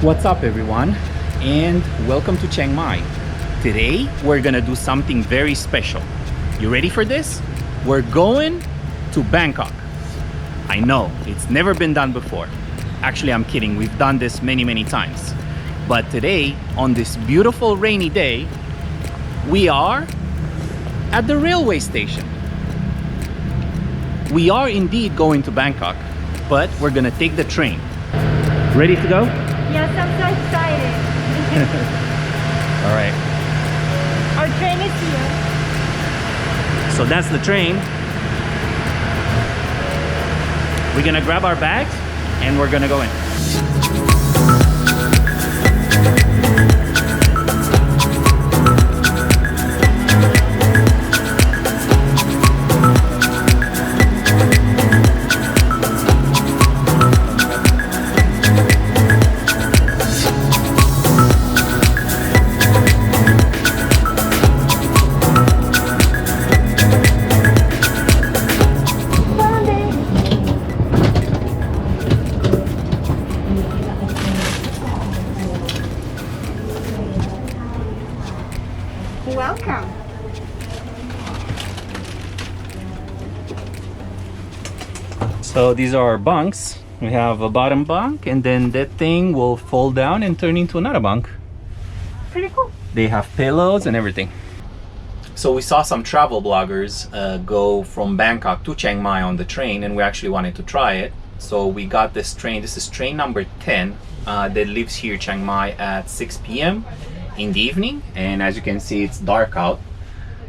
What's up everyone, and welcome to Chiang Mai. Today we're gonna do something very special. You ready for this? We're going to Bangkok. I know, it's never been done before. Actually, I'm kidding, we've done this many times. But today, on this beautiful rainy day, we are at the railway station. We are indeed going to Bangkok, but we're gonna take the train. Ready to go? Yes, I'm so excited. All right. Our train is here. So that's the train. We're gonna grab our bags and we're gonna go in. Welcome. So these are our bunks. We have a bottom bunk, and then that thing will fold down and turn into another bunk. Pretty cool. They have pillows and everything. So we saw some travel bloggers go from Bangkok to Chiang Mai on the train, and we actually wanted to try it. So we got this train. This is train number 10 that leaves here Chiang Mai at 6 p.m. in the evening, and as you can see, it's dark out.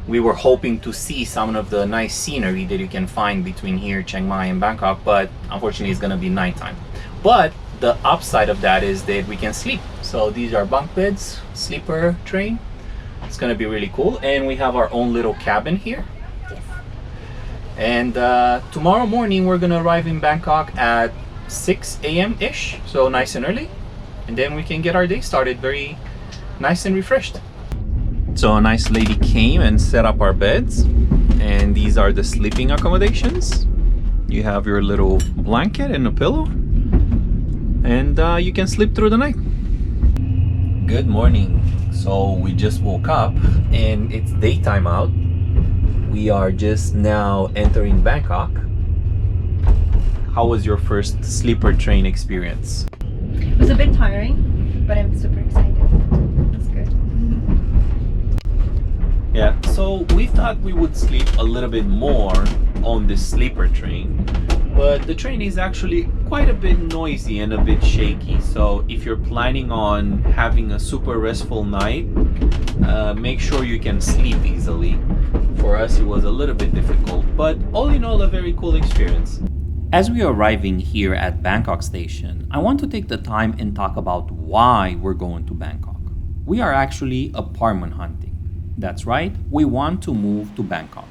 We were hoping to see some of the nice scenery that you can find between here, Chiang Mai and Bangkok, but unfortunately it's gonna be nighttime. But the upside of that is that we can sleep. So these are bunk beds, sleeper train. It's gonna be really cool, and we have our own little cabin here. And tomorrow morning we're gonna arrive in Bangkok at 6 a.m. ish, so nice and early, and then we can get our day started very nice and refreshed. So a nice lady came and set up our beds, and these are the sleeping accommodations. You have your little blanket and a pillow, and you can sleep through the night. Good morning. So we just woke up and it's daytime out. We are just now entering Bangkok. How was your first sleeper train experience? It was a bit tiring, but I'm super excited. It's good. Yeah, so we thought we would sleep a little bit more on this sleeper train, but the train is actually quite a bit noisy and a bit shaky. So if you're planning on having a super restful night, make sure you can sleep easily. For us, it was a little bit difficult, but all in all, a very cool experience. As we are arriving here at Bangkok Station, I want to take the time and talk about why we're going to Bangkok. We are actually apartment hunting. That's right, we want to move to Bangkok.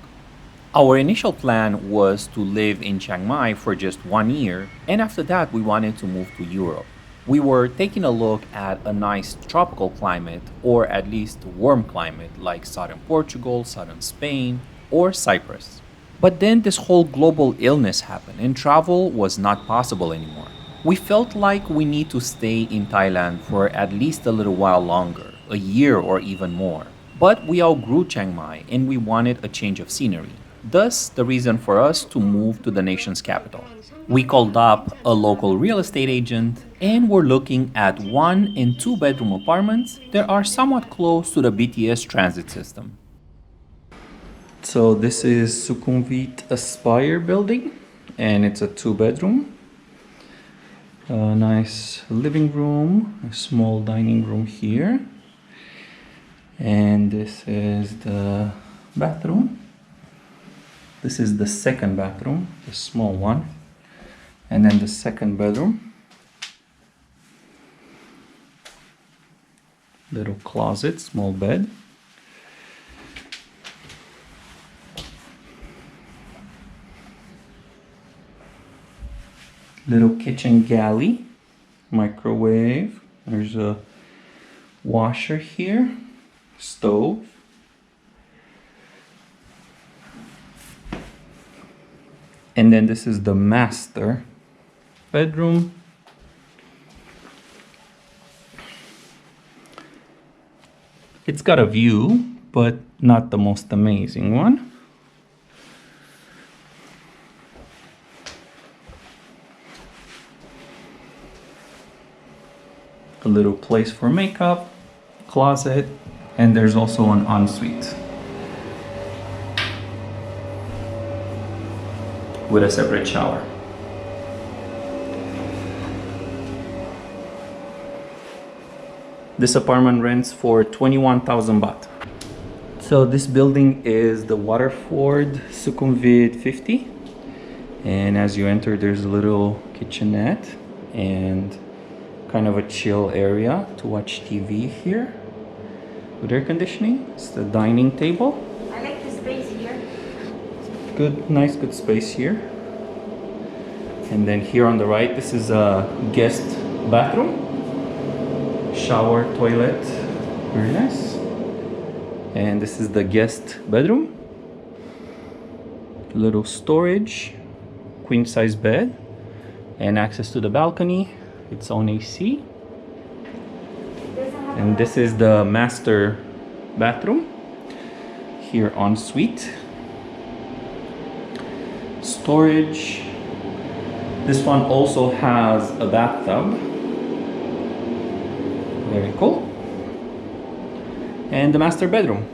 Our initial plan was to live in Chiang Mai for just 1 year, and after that we wanted to move to Europe. We were taking a look at a nice tropical climate, or at least warm climate like southern Portugal, southern Spain, or Cyprus. But then this whole global illness happened and travel was not possible anymore. We felt like we need to stay in Thailand for at least a little while longer, a year or even more. But we outgrew Chiang Mai and we wanted a change of scenery. Thus, the reason for us to move to the nation's capital. We called up a local real estate agent and we're looking at 1 and 2 bedroom apartments that are somewhat close to the BTS transit system. So this is Sukhumvit Aspire building, and it's a 2 bedroom. A nice living room, a small dining room here. And this is the bathroom. This is the second bathroom, the small one. And then the second bedroom. Little closet, small bed. Little kitchen galley, microwave. There's a washer here. Stove, and then this is the master bedroom. It's got a view, but not the most amazing one. A little place for makeup, closet, and there's also an ensuite with a separate shower. This apartment rents for 21,000 baht. So this building is the Waterford Sukhumvit 50. And as you enter, there's a little kitchenette and kind of a chill area to watch TV here with air conditioning. It's the dining table. I like the space here. Good, nice, good space here. And then here on the right, this is a guest bathroom. Shower, toilet, very nice. And this is the guest bedroom. Little storage, queen size bed, and access to the balcony, its own AC. And this is the master bathroom. Here ensuite. Storage. This one also has a bathtub. Very cool. And the master bedroom.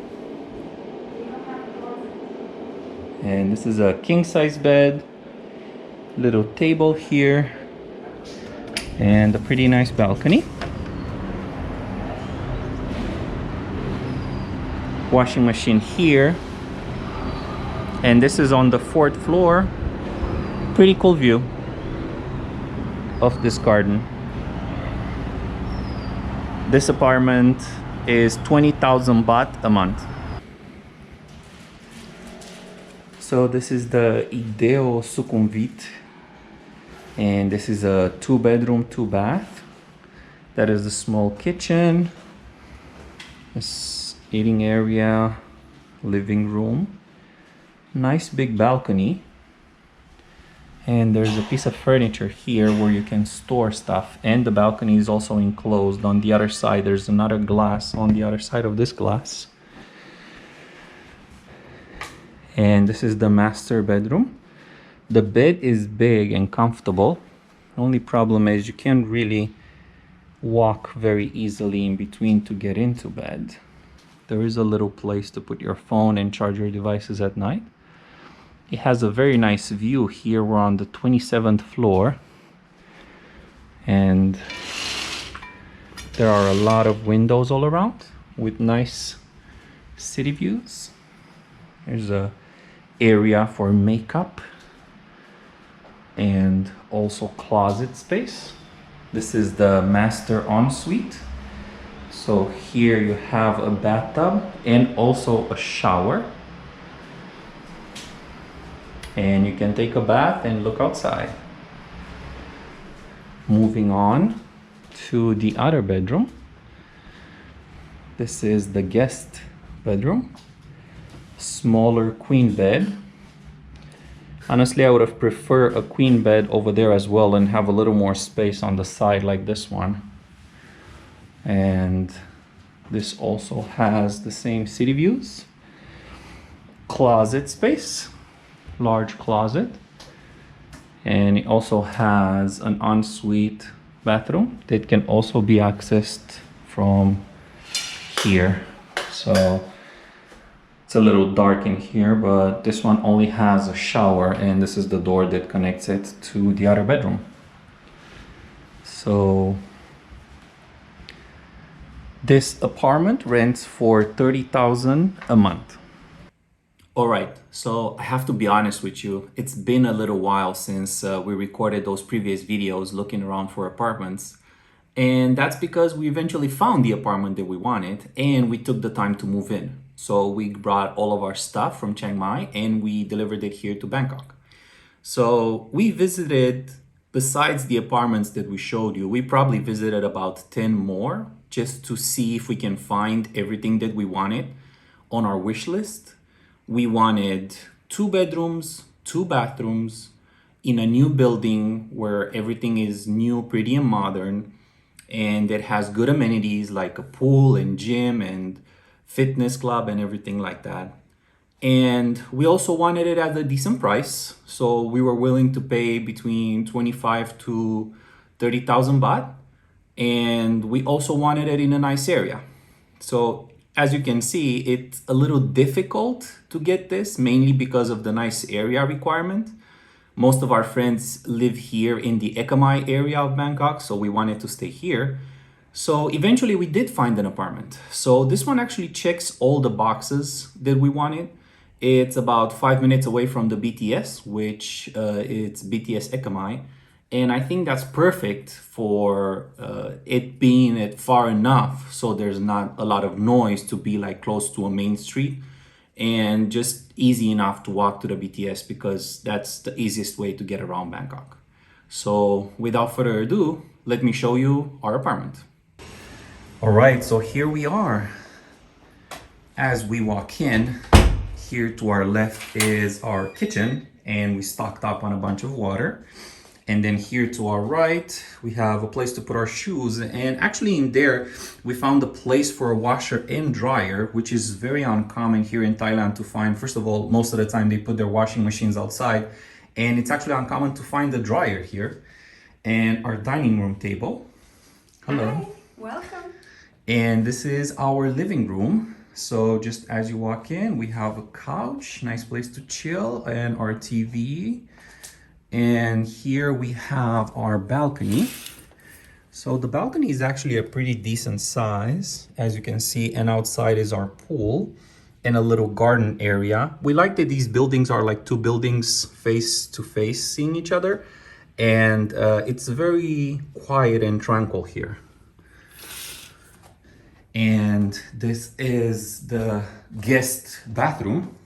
And this is a king size bed, little table here, and a pretty nice balcony. Washing machine here. And this is on the 4th floor. Pretty cool view of this garden. This apartment is 20,000 baht a month. So this is the Ideo Sukhumvit, and this is a 2-bedroom, 2-bath. That is the small kitchen, this eating area, living room, nice big balcony. And there's a piece of furniture here where you can store stuff, and the balcony is also enclosed. On the other side, there's another glass on the other side of this glass. And this is the master bedroom. The bed is big and comfortable. The only problem is you can't really walk very easily in between to get into bed. There is a little place to put your phone and charge your devices at night. It has a very nice view here. We're on the 27th floor, and there are a lot of windows all around with nice city views. There's a area for makeup and also closet space. This is the master ensuite. So here you have a bathtub and also a shower. And you can take a bath and look outside. Moving on to the other bedroom. This is the guest bedroom. Smaller queen bed. Honestly, I would have preferred a queen bed over there as well and have a little more space on the side like this one. And this also has the same city views. Closet space. Large closet, and it also has an ensuite bathroom that can also be accessed from here. So it's a little dark in here, but this one only has a shower, and this is the door that connects it to the other bedroom. So this apartment rents for 30,000 a month. All right, so I have to be honest with you. It's been a little while since we recorded those previous videos looking around for apartments. And that's because we eventually found the apartment that we wanted, and we took the time to move in. So we brought all of our stuff from Chiang Mai and we delivered it here to Bangkok. So we visited, besides the apartments that we showed you, we probably visited about 10 more just to see if we can find everything that we wanted on our wish list. We wanted 2 bedrooms, 2 bathrooms in a new building where everything is new, pretty and modern, and it has good amenities like a pool and gym and fitness club and everything like that. And we also wanted it at a decent price. So we were willing to pay between 25 to 30,000 baht. And we also wanted it in a nice area. So as you can see, it's a little difficult to get this, mainly because of the nice area requirement. Most of our friends live here in the Ekkamai area of Bangkok, so we wanted to stay here. So eventually we did find an apartment. So this one actually checks all the boxes that we wanted. It's about 5 minutes away from the BTS, which it's BTS Ekkamai. And I think that's perfect for it being far enough so there's not a lot of noise to be like close to a main street, and just easy enough to walk to the BTS because that's the easiest way to get around Bangkok. So without further ado, let me show you our apartment. All right, so here we are. As we walk in, here to our left is our kitchen, and we stocked up on a bunch of water. And then here to our right, we have a place to put our shoes. And actually in there, we found a place for a washer and dryer, which is very uncommon here in Thailand to find. First of all, most of the time they put their washing machines outside, and it's actually uncommon to find the dryer here. And our dining room table. Hello. Hi, welcome. And this is our living room. So just as you walk in, we have a couch, nice place to chill, and our TV. And here we have our balcony. So the balcony is actually a pretty decent size, as you can see, and outside is our pool and a little garden area. We like that these buildings are like two buildings face to face seeing each other, and it's very quiet and tranquil here. And this is the guest bathroom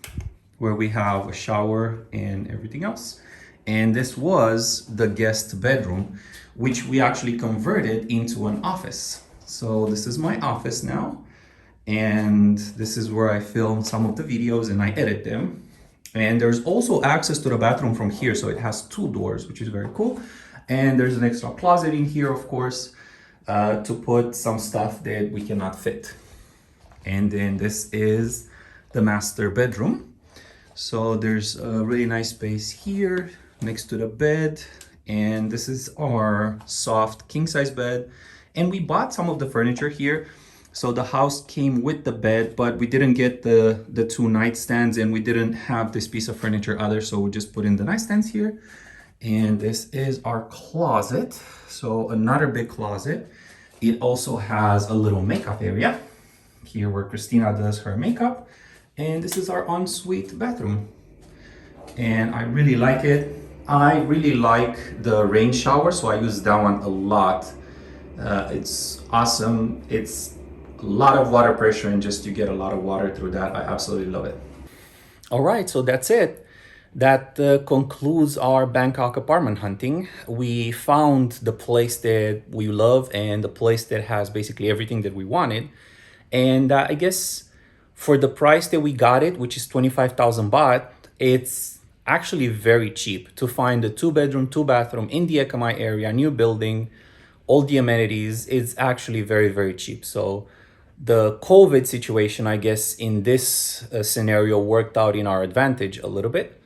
where we have a shower and everything else. And this was the guest bedroom, which we actually converted into an office. So this is my office now. And this is where I film some of the videos and I edit them. And there's also access to the bathroom from here. So it has two doors, which is very cool. And there's an extra closet in here, of course, to put some stuff that we cannot fit. And then this is the master bedroom. So there's a really nice space here next to the bed. And this is our soft king size bed. And we bought some of the furniture here. So the house came with the bed, but we didn't get the two nightstands, and we didn't have this piece of furniture either. So we just put in the nightstands here. And this is our closet. So another big closet. It also has a little makeup area here where Christina does her makeup. And this is our ensuite bathroom. And I really like it. I really like the rain shower, so I use that one a lot. It's awesome. It's a lot of water pressure, and just you get a lot of water through that. I absolutely love it. All right, so that's it. That concludes our Bangkok apartment hunting. We found the place that we love and the place that has basically everything that we wanted. And I guess for the price that we got it, which is 25,000 baht, it's actually very cheap to find a 2-bedroom, 2-bathroom in the Ekkamai area, new building, all the amenities. It's actually very, very cheap. So the COVID situation, I guess, in this scenario worked out in our advantage a little bit.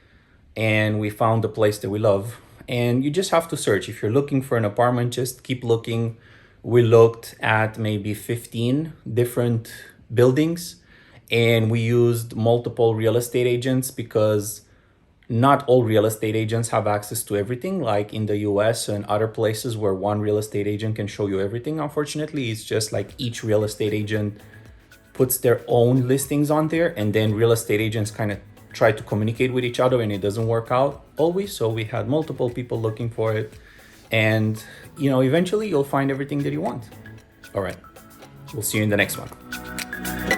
And we found the place that we love. And you just have to search. If you're looking for an apartment, just keep looking. We looked at maybe 15 different buildings, and we used multiple real estate agents because not all real estate agents have access to everything, like in the US and other places where one real estate agent can show you everything. Unfortunately, it's just like each real estate agent puts their own listings on there, and then real estate agents kind of try to communicate with each other, and it doesn't work out always. So we had multiple people looking for it, and eventually you'll find everything that you want. All right, we'll see you in the next one.